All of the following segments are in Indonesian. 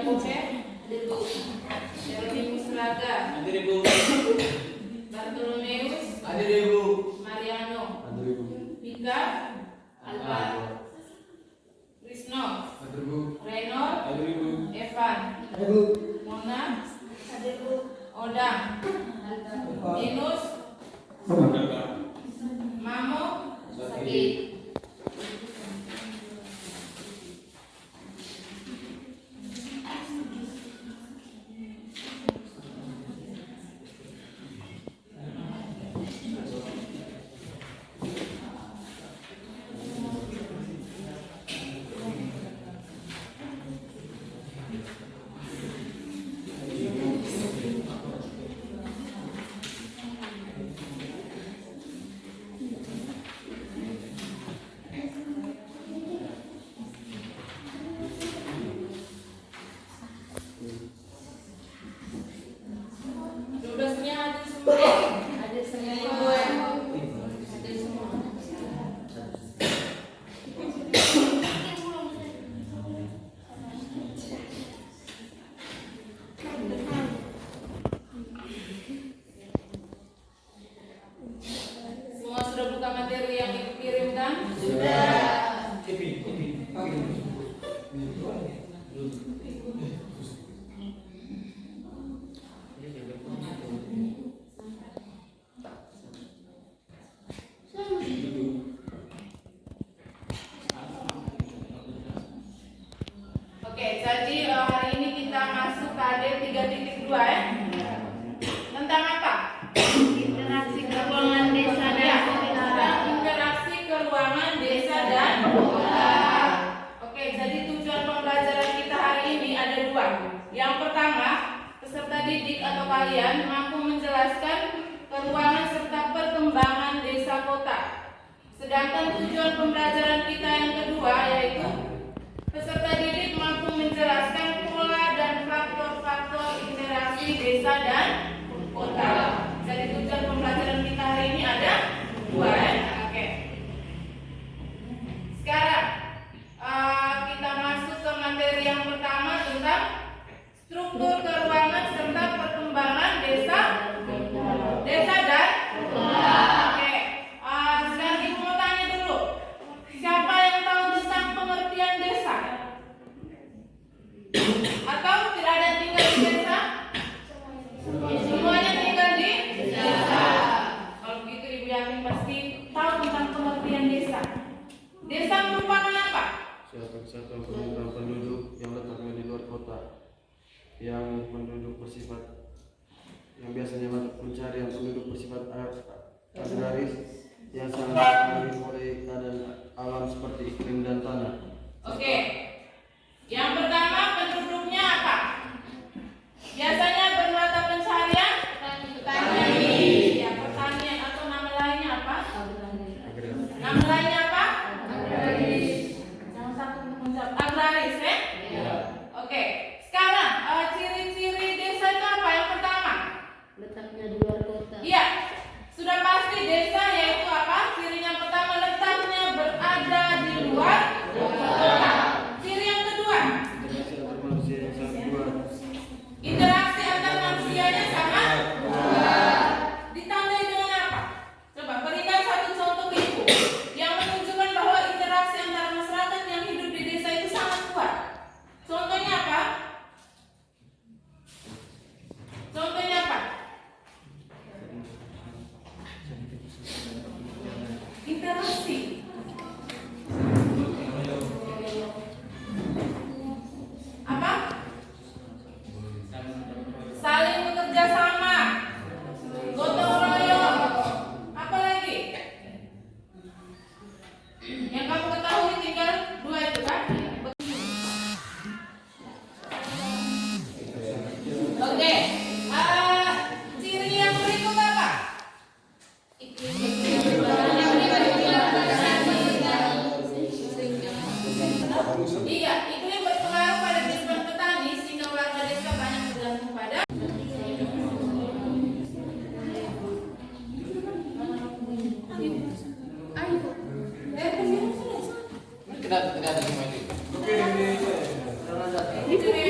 Bohe, Jeronimus Raga, Hadir Ibu. Bartolomeus, Hadir Ibu. Mariano, Hadir Ibu. Mika, Alva, Krisno, Hadir Ibu. Renor, Hadir Ibu. Evan, Hadir Ibu. Mona, Odang, Inus, Mamo, Sakit. Semua sudah buka materi yang Ibu kirimkan? Sudah. Oke, jadi hari ini kita masuk ke AD 3.2 ya. Tentang apa? Interaksi keuangan desa dan Tentang interaksi keuangan desa dan kota. Oke, jadi tujuan pembelajaran kita hari ini ada dua. Yang pertama, peserta didik atau kalian mampu menjelaskan keuangan serta perkembangan desa kota. Sedangkan tujuan pembelajaran kita yang kedua yaitu peserta didik mampu menjelaskan pola dan faktor-faktor interaksi desa dan kota. Jadi tujuan pembelajaran kita hari ini ada dua ya. Oke. Sekarang kita masuk ke materi yang pertama tentang struktur keuangan serta perkembangan desa dan kota. Oke. Sekarang Ibu mau tanya dulu. Siapa yang tahu tentang pengertian desa? Atau tidak ada yang tinggal di desa? Semuanya tinggal di desa. Kalau begitu Ibu yakin pasti tahu tentang pengertian desa. Desa merupakan apa? Suatu kesatuan pemerintahan penduduk yang letaknya di luar kota, yang penduduk bersifat yang biasanya mata pencarian penduduk bersifat agraris yang sangat dipengaruhi oleh keadaan alam seperti iklim dan tanah. Oke. Yang pertama penduduknya apa? Biasanya bermata pencarian petani. Ya, pertanian atau nama lainnya apa? Nama lainnya apa? Agraris. Jangan takut untuk menjawab. Agraris ya? Iya. Oke. Sekarang ciri-ciri desa itu apa? Yang pertama? letaknya di luar kota. Iya. Sudah pasti desa yaitu apa? Ciri yang pertama letaknya berada di luar kota. Ciri yang kedua? Interaksi antar manusia yang sangat kuat. Interaksi antar manusianya sangat kuat. Ditandai dengan apa? Coba berikan satu contoh ke Ibu yang menunjukkan bahwa interaksi antara masyarakat yang hidup di desa itu sangat kuat. Contohnya apa? Contohnya apa? Interaksi. Apa? Saling bekerja sama, gotong royong. Apa lagi? Yang kamu ketahui tinggal dua itu kan? Oke. Ciri yang berikut apa? Iya, iklim berpengaruh pada kehidupan petani sehingga warga desa banyak bergantung pada Kenapa semua itu? ciri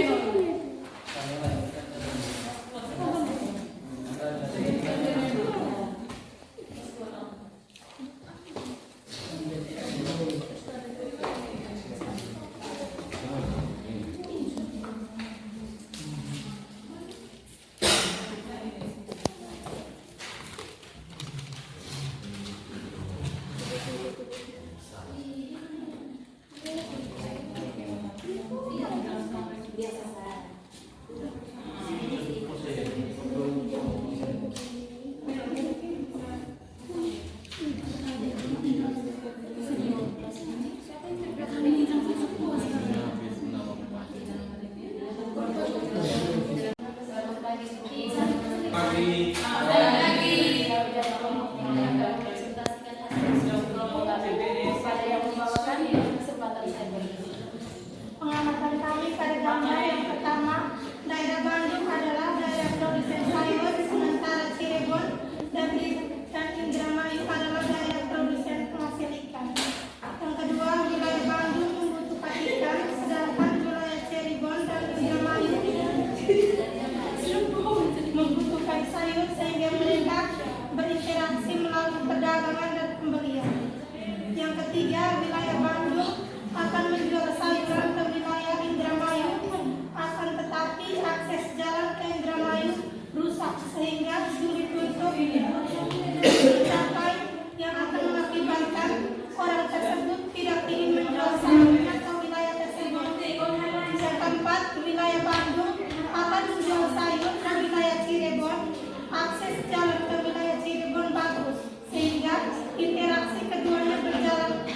wilayah Bandung akan menjual sayur ke wilayah Cirebon. Akses jalan ke wilayah Cirebon bagus, sehingga interaksi keduanya berjalan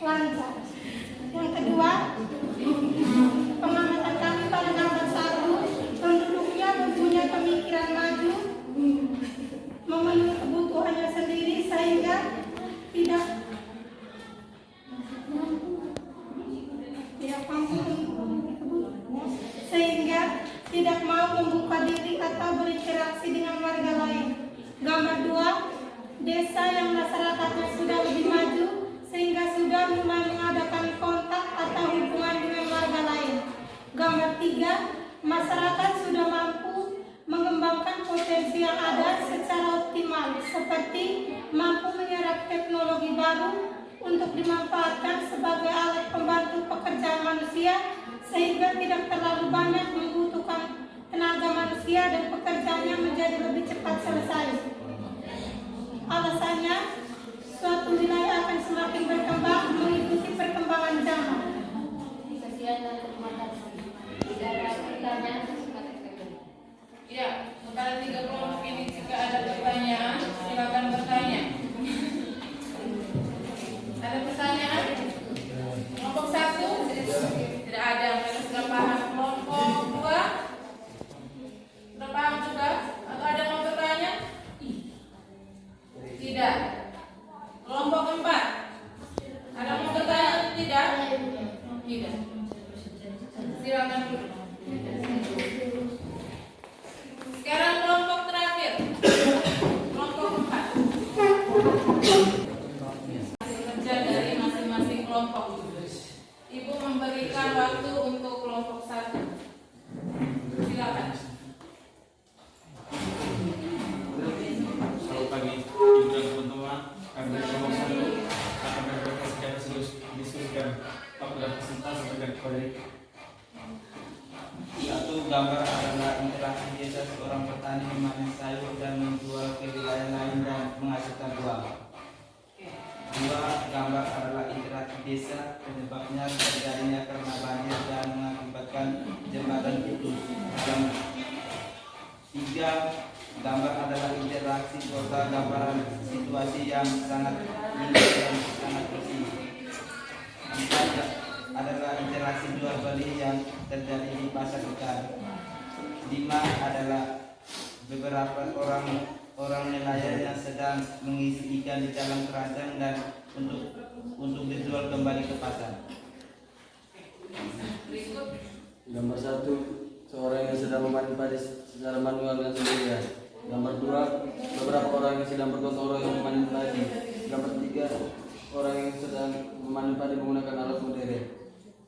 lancar. Yang kedua, pengamatan kami pada gambar 1, penduduknya mempunyai pemikiran maju, memenuhi kebutuhannya sendiri sehingga tidak mau membuka diri atau berinteraksi dengan warga lain. Gambar 2, desa yang masyarakatnya sudah lebih maju sehingga sudah mulai mengadakan kontak atau hubungan dengan warga lain. Gambar 3, masyarakat sudah mampu mengembangkan potensi yang ada secara optimal, seperti mampu menyerap teknologi baru untuk dimanfaatkan sebagai alat pembantu pekerjaan manusia, sehingga tidak terlalu banyak membutuhkan tenaga manusia dan pekerjaannya menjadi lebih cepat selesai. Alasannya, suatu wilayah akan semakin berkembang mengikuti perkembangan zaman. Sekian dan terima kasih. Tidak ada pertanyaan. Ya, kepada 3 kelompok ini jika ada pertanyaan, silakan bertanya. Ada pertanyaan? Kelompok 1? Tidak ada, mereka sudah paham. Kelompok 2? Sudah paham juga? Atau ada yang mau bertanya? Tidak. Kelompok 4? Ada yang mau bertanya atau tidak? Tidak. Silakan dulu. Sekarang kelompok terakhir. Kelompok 4. Kerja dari masing-masing kelompok. Ibu memberikan waktu untuk kelompok 1. Silakan. Selamat pagi, ibu dan teman-teman. Kami dari kelompok 1 akan menyampaikan diskusikan apabila presentasi dengan proyek. Satu, gambar adalah interaksi desa seorang petani memanen sayur dan menjual ke wilayah lain dan menghasilkan uang. 2, gambar adalah interaksi desa, penyebabnya terjadinya karena banjir dan mengakibatkan jembatan putus. 3, gambar adalah interaksi kota, gambaran situasi yang sangat indah dan sangat bersih. 4, adalah interaksi jual beli yang terjadi di pasar ikan. 5, adalah beberapa orang nelayan yang sedang mengisi ikan di dalam keranjang dan untuk dijual kembali ke pasar. Gambar 1, seorang yang sedang memanen padi secara manual dan sendirian. Gambar 2, beberapa orang yang sedang bergotong royong memanen padi. Gambar 3, orang yang sedang memanen padi menggunakan alat modern.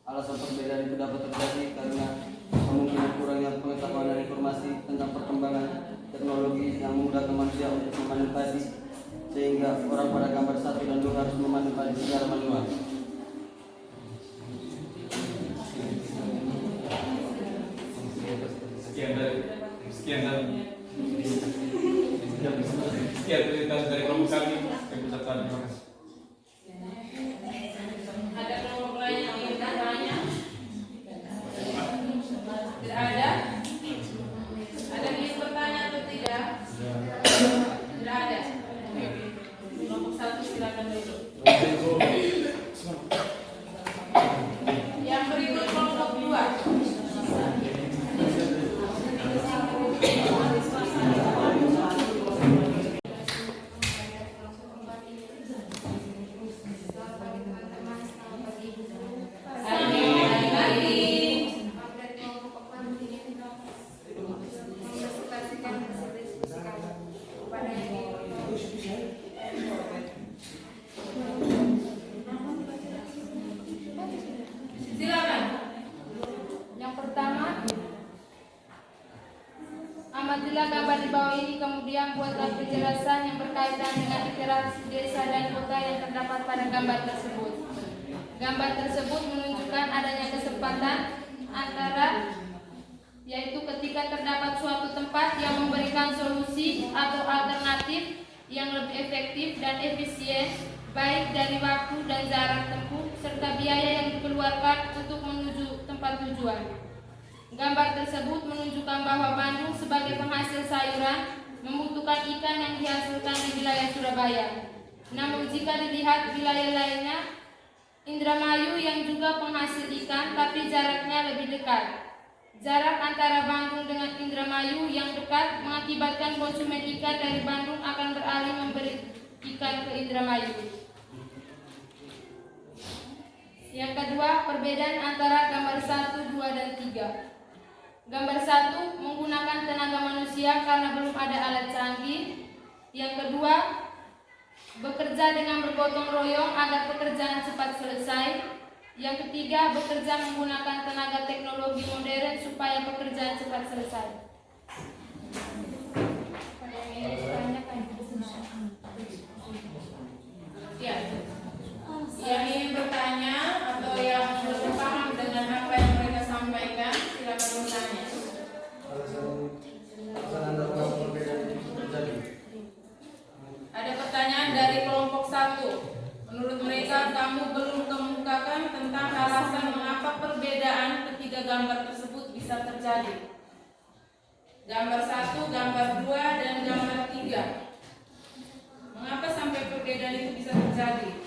Alasan perbedaan itu dapat terjadi karena kemungkinan kurangnya pengetahuan dan informasi tentang perkembangan teknologi yang memudahkan manusia untuk memanen padi, sehingga orang pada gambar 1 dan 2 harus memanen padi secara manual. Sekian dari kelompok kami. Kami ucapkan terima kasih. Ada kelompok lain yang ingin bertanya? Tidak ada? Ada yang ingin bertanya atau tidak? Tidak ada. Kelompok 1 silakan duduk. Yang berikut kelompok 2. Silakan. Yang pertama, amatilah gambar di bawah ini, kemudian buatlah penjelasan yang berkaitan dengan interaksi desa dan kota yang terdapat pada gambar tersebut. Gambar tersebut menunjukkan adanya kesempatan antara, yaitu ketika terdapat suatu tempat yang memberikan solusi atau alternatif yang lebih efektif dan efisien, baik dari waktu dan jarak tempuh serta biaya yang dikeluarkan untuk menuju tempat tujuan. Gambar tersebut menunjukkan bahwa Bandung sebagai penghasil sayuran membutuhkan ikan yang dihasilkan di wilayah Surabaya. Namun jika dilihat wilayah lainnya, Indramayu yang juga penghasil ikan tapi jaraknya lebih dekat. Jarak antara Bandung dengan Indramayu yang dekat mengakibatkan konsumen ikan dari Bandung akan beralih memberi ikan ke Indramayu. Yang kedua, perbedaan antara gambar 1, 2, dan 3. Gambar 1 menggunakan tenaga manusia karena belum ada alat canggih. Yang kedua, bekerja dengan bergotong royong agar pekerjaan cepat selesai. Yang ketiga, bekerja menggunakan tenaga teknologi modern supaya pekerjaan cepat selesai. Ya. Yang ingin bertanya atau yang belum paham dengan apa yang mereka sampaikan, silakan bertanya. Alasan Anda kenapa perbedaan itu terjadi? Ada pertanyaan dari kelompok 1. Menurut mereka kamu belum kemukakan tentang alasan mengapa perbedaan ketiga gambar tersebut bisa terjadi. Gambar 1, gambar 2, dan gambar 3. Mengapa sampai perbedaan itu bisa terjadi?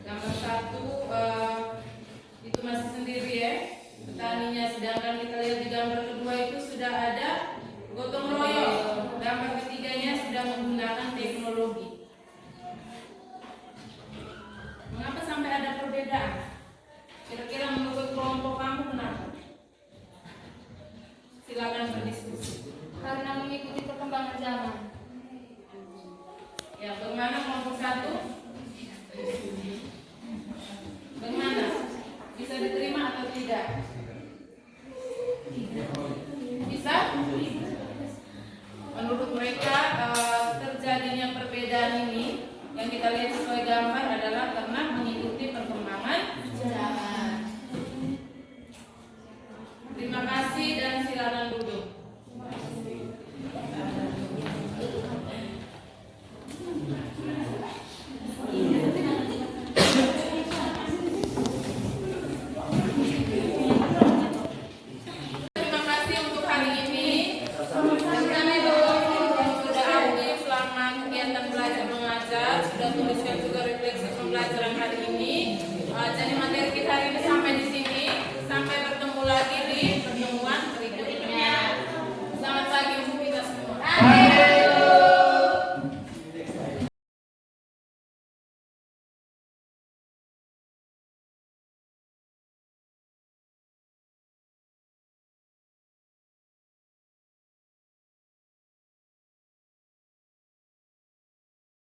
Gambar 1 itu masih sendiri ya, petaninya, sedangkan kita lihat di gambar kedua itu sudah ada gotong royong. Gambar ketiganya sudah menggunakan teknologi. Mengapa sampai ada perbedaan? Kira-kira menurut kelompok kamu kenapa? Silakan berdiskusi. Karena mengikuti perkembangan zaman. Ya, bagaimana kelompok 1? Bagaimana? Bisa diterima atau tidak? Bisa? Menurut mereka terjadinya perbedaan ini yang kita lihat sesuai gambar adalah karena mengikuti perkembangan zaman. Terima kasih dan silakan duduk. Terima kasih untuk hari ini. Kami sudah aktif selama kegiatan belajar mengajar, sudah tuliskan juga refleksi pembelajaran hari ini. Jadi materi kita hari ini sampai